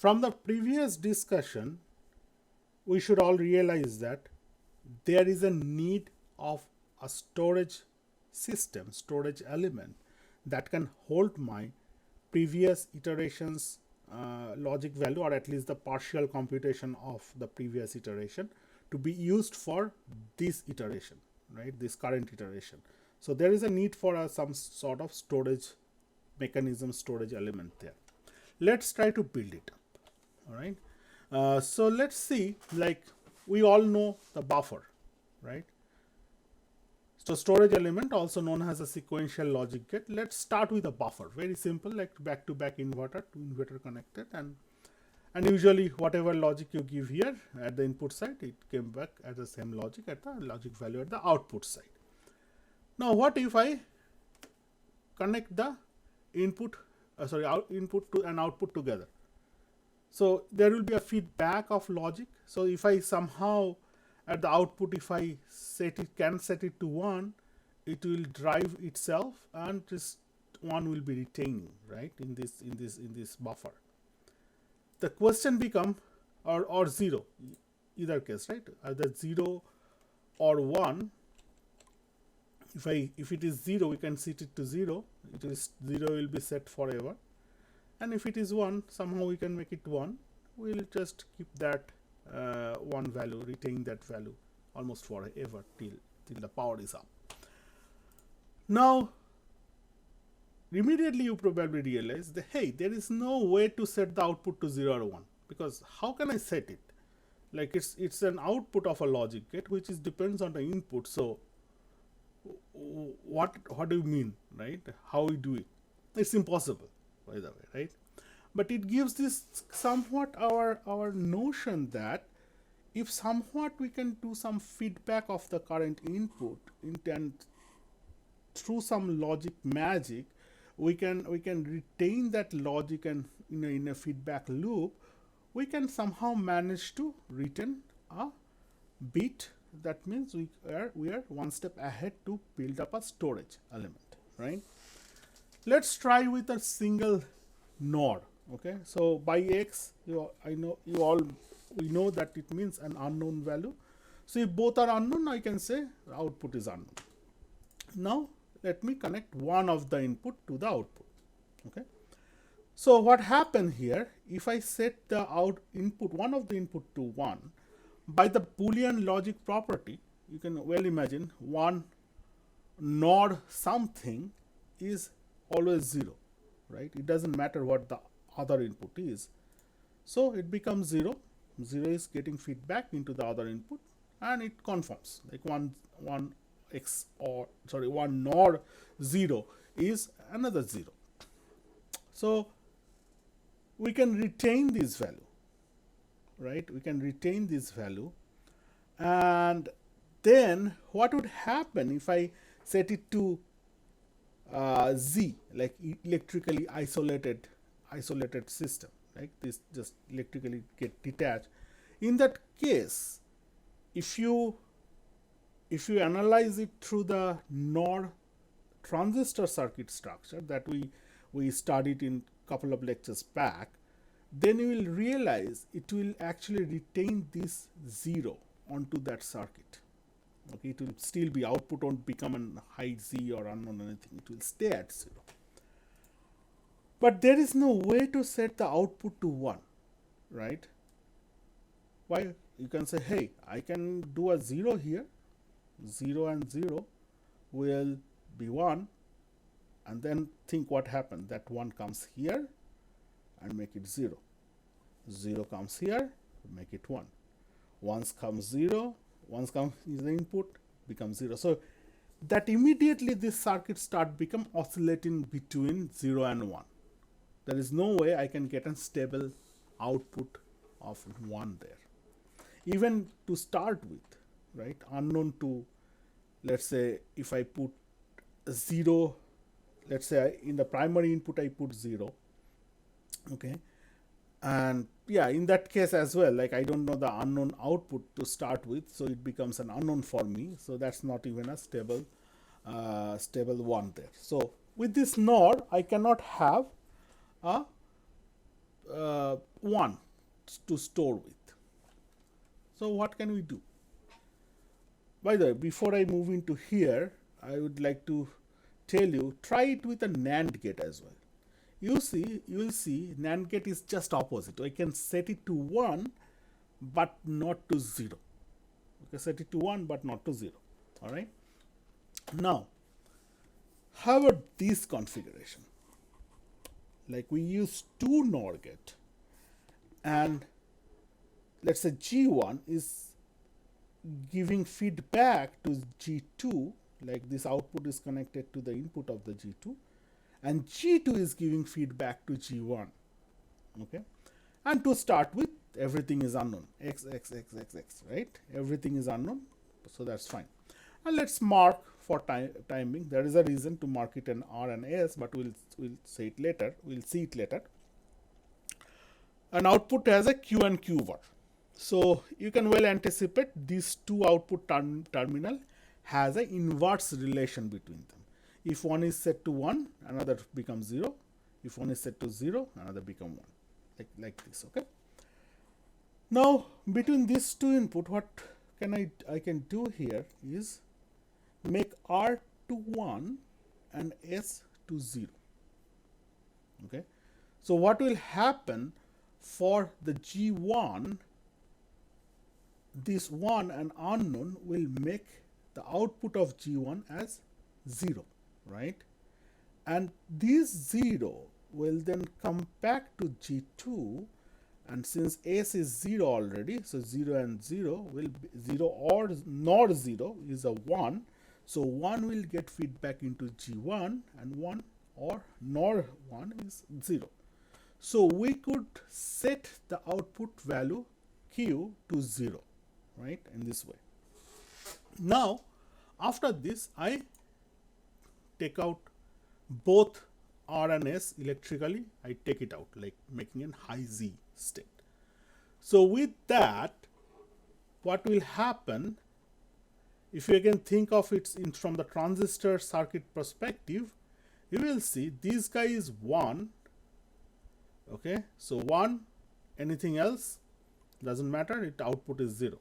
From the previous discussion, we should all realize that there is a need of a storage system, storage element that can hold my previous iterations logic value, or at least the partial computation of the previous iteration, to be used for this iteration, right, this current iteration. So there is a need for some sort of storage mechanism, storage element there. Let's try to build it up. All right. So let's see, like we all know the buffer, right? So storage element, also known as a sequential logic gate. Let's start with a buffer. Very simple, like back-to-back inverter, two inverter connected, and usually whatever logic you give here at the input side, it came back as the same logic at the logic value at the output side. Now what if I connect the input to an output together? So there will be a feedback of logic. So if I somehow at the output, if I can set it to 1, it will drive itself, and this 1 will be retaining, right, in this buffer. The question become, or 0, either case, right, either 0 or 1. If it is 0, we can set it to 0. It is 0 will be set forever, and if it is 1, somehow we can make it 1. We'll just keep that 1 value, retain that value almost forever till the power is up. Now immediately you probably realize that, hey, there is no way to set the output to 0 or 1, because how can I set it? Like it's an output of a logic gate which depends on the input. So what do you mean, right? How we do it? It's impossible, by the way, right? But it gives this somewhat our notion that if somewhat we can do some feedback of the current input, and through some logic magic, we can retain that logic, and in a feedback loop, we can somehow manage to retain a bit. That means we are one step ahead to build up a storage element, right? Let's try with a single NOR. Okay, so by x, we know that it means an unknown value. So if both are unknown, I can say the output is unknown. Now let me connect one of the input to the output. Okay, so what happened here, if I set the one of the input to 1, by the Boolean logic property, you can well imagine one NOR something is always 0, right? It doesn't matter what the other input is. So it becomes 0. 0 is getting feedback into the other input, and it conforms, like one NOR 0 is another 0. So we can retain this value, right? We can retain this value, and then what would happen if I set it to Z, like electrically isolated system, like this just electrically get detached? In that case, if you analyze it through the NOR transistor circuit structure that we studied in couple of lectures back, then you will realize it will actually retain this 0 onto that circuit. Okay, it will still be, output won't become a high Z or unknown anything, it will stay at 0. But there is no way to set the output to 1, right? Why? You can say, hey, I can do a 0 here, 0 and 0 will be 1, and then think what happened. That 1 comes here and make it 0. 0 comes here, make it 1. Once comes 0, once comes the input, becomes 0. So that immediately this circuit become oscillating between 0 and 1. There is no way I can get a stable output of 1 there. Even to start with, right? Unknown to, let's say, if I put 0, let's say in the primary input I put 0, okay, and yeah, in that case as well, like I don't know the unknown output to start with, so it becomes an unknown for me. So that's not even a stable 1 there. So with this NOR, I cannot have a 1 1 to store with. So what can we do? By the way, before I move into here, I would like to tell you, try it with a NAND gate as well. You will see NAND gate is just opposite. I can set it to 1 but not to 0. Okay, set it to 1 but not to 0. All right. Now, how about this configuration? Like we use 2 NOR gate, and let's say G1 is giving feedback to G2, like this output is connected to the input of the G2, and G2 is giving feedback to G1. Okay, and to start with, everything is unknown, x, right? Everything is unknown, so that's fine. And let's mark for timing. There is a reason to mark it an R and S, but we'll say it later. We'll see it later. An output has a Q and Q bar. So you can well anticipate these two output terminal has an inverse relation between them. If one is set to 1, another becomes 0. If one is set to 0, another becomes 1. Like this, okay? Now, between these two input, what can I can do here is make R to 1 and S to 0. Okay. So what will happen for the G1, this 1 and unknown will make the output of G1 as 0, right? And this 0 will then come back to G2, and since S is 0 already, so 0 and 0 will be 0 or NOR 0 is a 1. So 1 will get feedback into G1 and 1 or NOR 1 is 0. So we could set the output value Q to 0, right, in this way. Now, after this, I take out both R and S electrically. I take it out, like making an high Z state. So with that, what will happen, if you again think of it from the transistor circuit perspective, you will see this guy is 1. Okay, so 1, anything else doesn't matter, its output is 0.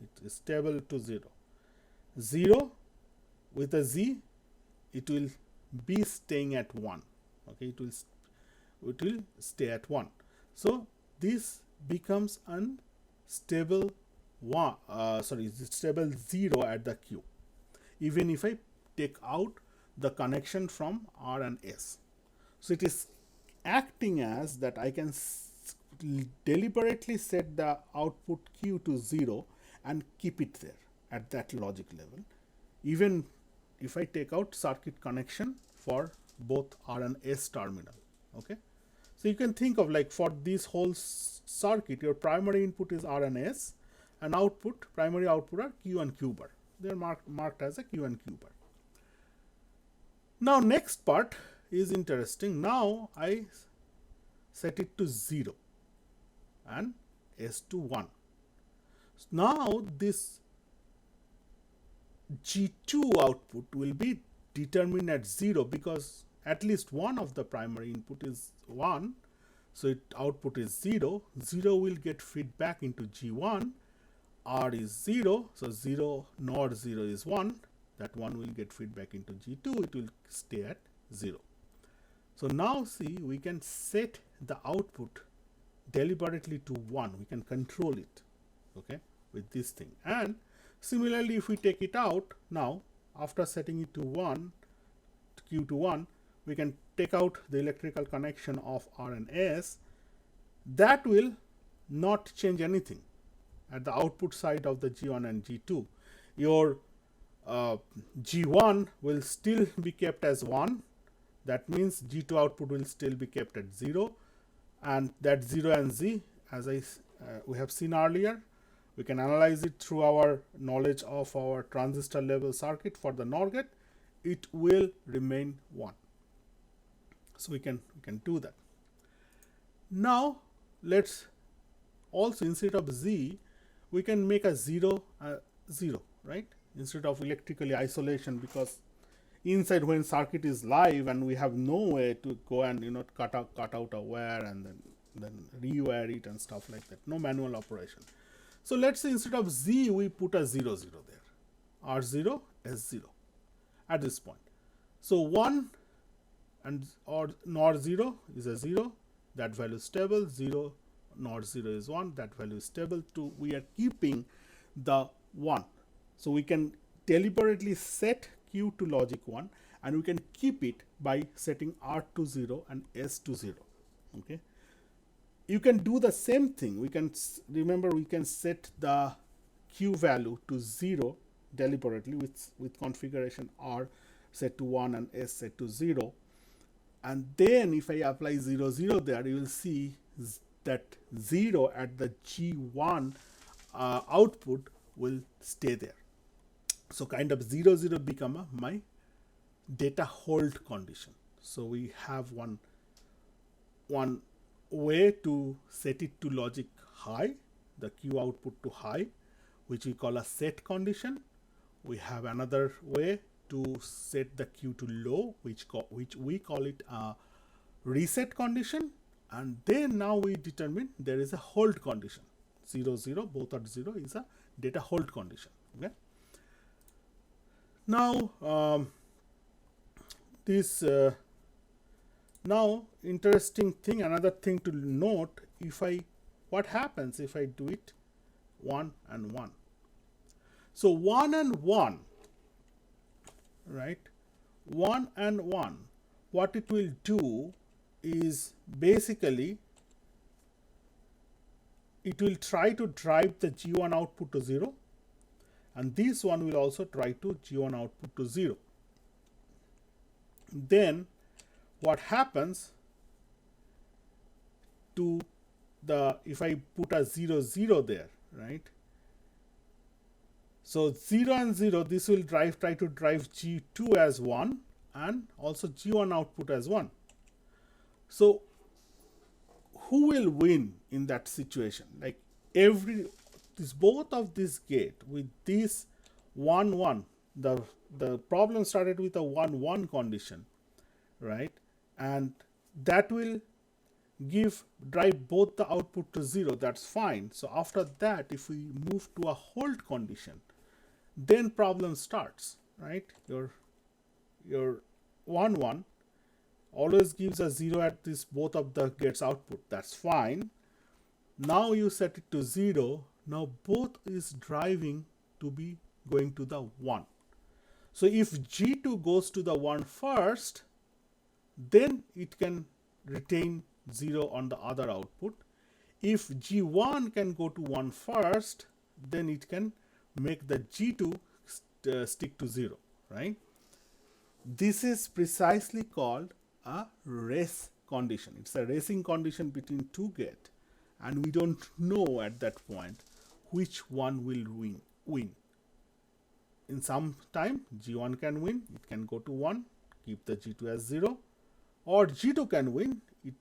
It is stable to 0. 0 with a Z, it will be staying at 1. Okay, it will stay at 1. So this becomes unstable stable 0 at the Q, even if I take out the connection from R and S. So it is acting as that I can deliberately set the output Q to 0 and keep it there at that logic level, even if I take out circuit connection for both R and S terminal. Okay, so you can think of like for this whole circuit, your primary input is R and S, and primary output are Q and Q bar. They are marked as a Q and Q bar. Now next part is interesting. Now I set it to 0 and S to 1. Now this G2 output will be determined at 0 because at least one of the primary input is 1. So output is 0. 0 will get feedback into G1. R is 0. So 0 NOR 0 is 1. That 1 will get feedback into G2. It will stay at 0. So now see, we can set the output deliberately to 1. We can control it, okay, with this thing. And similarly, if we take it out now, after setting it to 1, Q to 1, we can take out the electrical connection of R and S. That will not change anything at the output side of the G1 and G2. Your G1 will still be kept as 1. That means G2 output will still be kept at 0. And that 0 and Z, as we have seen earlier, we can analyze it through our knowledge of our transistor level circuit for the NOR gate. It will remain 1. So we can do that. Now let's also, instead of Z, we can make a 0, 0, right? Instead of electrically isolation, because inside when circuit is live and we have no way to go and cut out a wire and then then rewire it and stuff like that. No manual operation. So let's say instead of Z, we put a 0, 0 there. R0, S0 at this point. So 1 and or NOR 0 is a 0, that value is stable. 0 NOR 0 is 1, that value is stable. 2, we are keeping the 1. So we can deliberately set Q to logic 1, and we can keep it by setting R to 0 and S to 0. Okay. You can do the same thing. We can remember we can set the Q value to 0 deliberately with configuration R set to 1 and S set to 0. And then if I apply 0, 0 there, you will see that 0 at the G1 output will stay there. So kind of 0, 0 become my data hold condition. So we have one way to set it to logic high, the Q output to high, which we call a set condition. We have another way to set the Q to low, which we call it a reset condition. And then now we determine there is a hold condition. 0, 0, both are 0 is a data hold condition. Okay. Now now interesting thing, another thing to note, what happens if I do it 1 and 1. So 1 and 1, right? 1 and 1, what it will do is basically it will try to drive the G1 output to 0, and this one will also try to G1 output to 0. Then what happens to if I put a 0, 0 there, right? So 0 and 0, this will try to drive G2 as 1 and also G1 output as 1. So who will win in that situation? Like both of this gate with this 1, 1, the problem started with a 1, 1 condition, right? And that will drive both the output to 0. That's fine. So after that, if we move to a hold condition, then problem starts, right? Your 1, 1 always gives a 0 at this both of the gates output. That's fine. Now you set it to 0. Now both is driving to be going to the 1. So if G2 goes to the 1 first, then it can retain 0 on the other output. If G1 can go to 1 first, then it can make the G2 stick to 0, right? This is precisely called a race condition. It's a racing condition between two gates, and we don't know at that point which one will win. In some time, G1 can win, it can go to 1, keep the G2 as 0, or G2 can win, it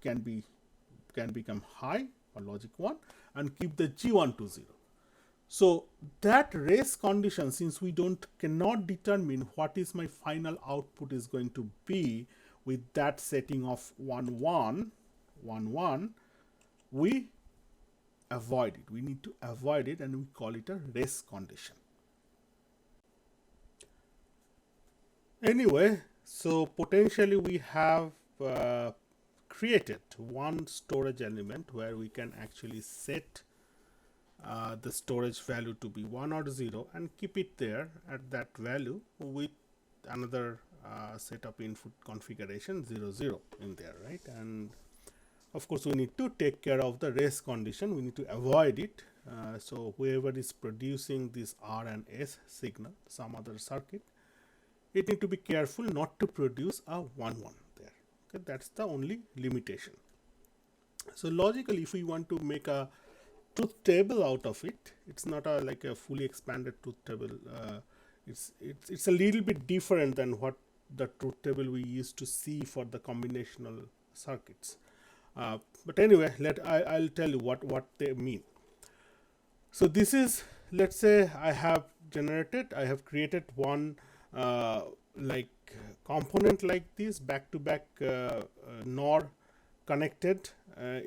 can become high or logic 1 and keep the G1 to 0. So that race condition, since we cannot determine what is my final output is going to be with that setting of 1, 1, 1, 1, we avoid it. We need to avoid it, and we call it a race condition. Anyway, so potentially we have created one storage element where we can actually set the storage value to be 1 or 0 and keep it there at that value with another set of input configuration 0, 0 in there, right? And of course we need to take care of the race condition. We need to avoid it. So whoever is producing this R and S signal, some other circuit, it need to be careful not to produce a 1, 1 there. Okay, that's the only limitation. So logically, if we want to make a truth table out of it, it's not like a fully expanded truth table. It's a little bit different than what the truth table we used to see for the combinational circuits. But anyway, I'll tell you what they mean. So this is, let's say I have created one like component like this, back-to-back NOR connected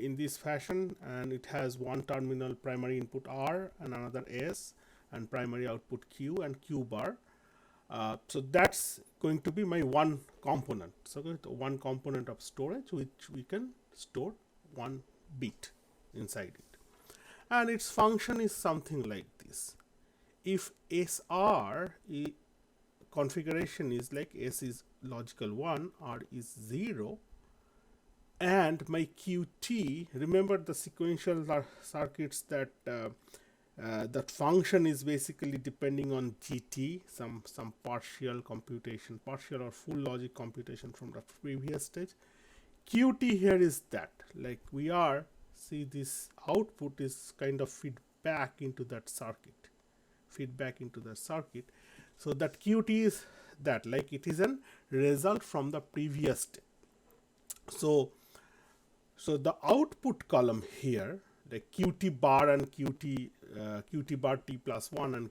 in this fashion, and it has one terminal primary input R and another S and primary output Q and Q bar. So that's going to be my one component. So one component of storage which we can store one bit inside it, and its function is something like this. If SR configuration is like S is logical 1, R is 0, and my QT, remember the sequential circuits that that function is basically depending on GT, some partial computation, partial or full logic computation from the previous stage. QT here is that, like we are, see this output is kind of feedback into that circuit, so that QT is that, like it is a result from the previous step. So the output column here, like QT bar and QT bar T plus 1 and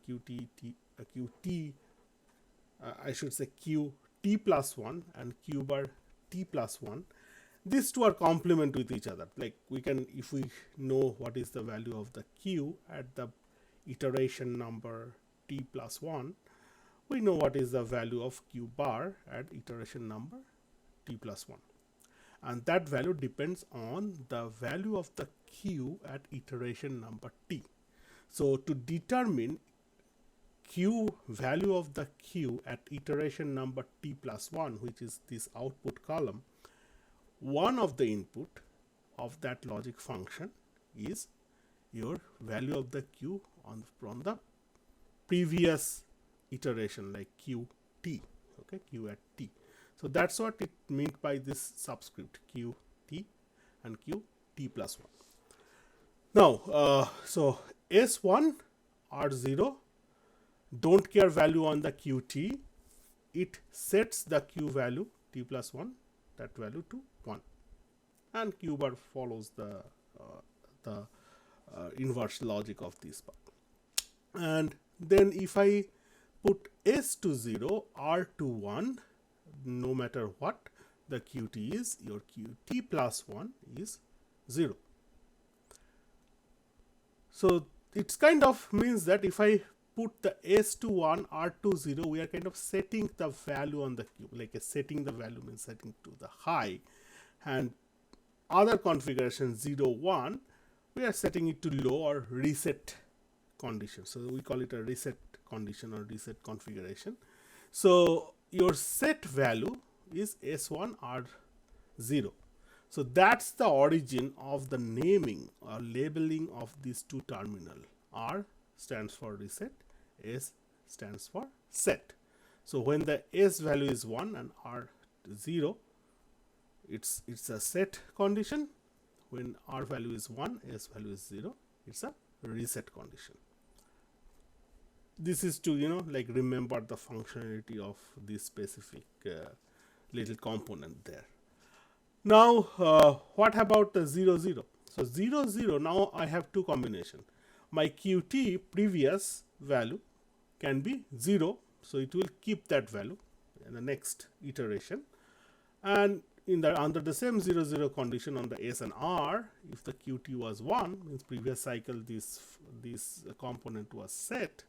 I should say QT plus 1 and Q bar T plus 1, these two are complement with each other. Like we can, if we know what is the value of the Q at the iteration number T plus 1, we know what is the value of Q bar at iteration number T plus 1. And that value depends on the value of the Q at iteration number T. So to determine Q value of the Q at iteration number T plus 1, which is this output column, one of the input of that logic function is your value of the Q from the previous iteration, like QT, okay, Q at T. So that's what it meant by this subscript QT and QT plus 1. Now, so S1 R0 don't care value on the QT, it sets the Q value T plus 1, that value to 1, and Q bar follows the inverse logic of this part. And then if I put S to 0, R to 1, no matter what the QT is, your QT plus 1 is 0. So it's kind of means that if I put the S to 1, R to 0, we are kind of setting the value on the Q, like setting the value means setting to the high, and other configuration 0, 1, we are setting it to low or reset condition. So we call it a reset condition or reset configuration. So your set value is S1 R0. So that's the origin of the naming or labeling of these two terminal. R stands for reset, S stands for set. So when the S value is 1 and R 0, it's a set condition. When R value is 1, S value is 0, it's a reset condition. This is to, like remember the functionality of this specific little component there. Now, what about the 0, 0? So 0, 0, now I have two combination. My QT previous value can be 0, so it will keep that value in the next iteration. And under the same 0, 0 condition on the S and R, if the QT was 1, means previous cycle this component was set,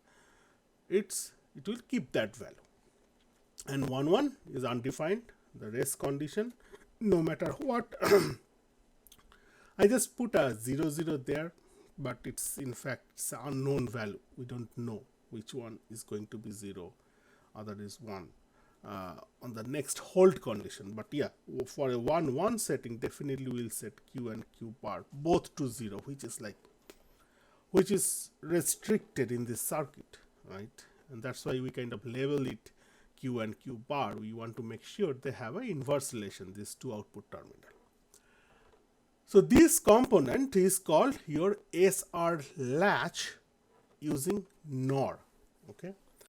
it will keep that value. And 1, 1 is undefined, the rest condition, no matter what. I just put a 0, 0 there, but it's in fact it's an unknown value. We don't know which one is going to be 0, other is 1 on the next hold condition. But yeah, for a 1, 1 setting, definitely we'll set Q and Q bar both to 0, which is restricted in this circuit, right? And that's why we kind of label it Q and Q bar. We want to make sure they have an inverse relation, these two output terminal. So this component is called your SR latch using NOR. Okay,